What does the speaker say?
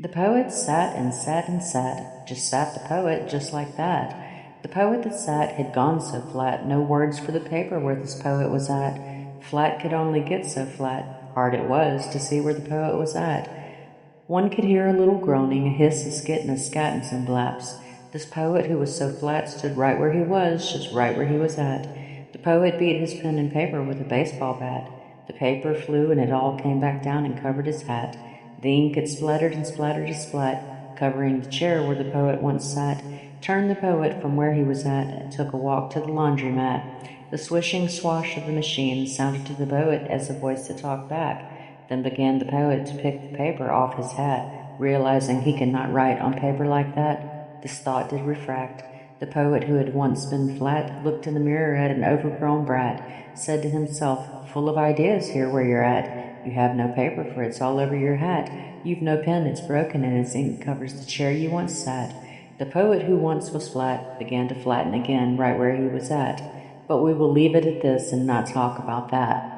The poet sat and sat and sat, just sat the poet, just like that. The poet that sat had gone so flat, no words for the paper where this poet was at. Flat could only get so flat, hard it was to see where the poet was at. One could hear a little groaning, a hiss, a skit, and a scat, and some blaps. This poet who was so flat stood right where he was, just right where he was at. The poet beat his pen and paper with a baseball bat. The paper flew and it all came back down and covered his hat. The ink had splattered and splattered a splat, covering the chair where the poet once sat. Turned the poet from where he was at and took a walk to the laundry-mat. The swishing swash of the machine sounded to the poet as a voice that talked back. Then began the poet to pick the paper off his hat, realizing he could not write on paper like that. This thought did refract. The poet who had once been flat looked in the mirror at an overgrown brat, said to himself, "Full of ideas here where you're at. You have no paper, for it's all over your hat. You've no pen, it's broken, and its ink covers the chair you once sat." The poet who once was flat began to flatten again right where he was at. But we will leave it at this and not talk about that.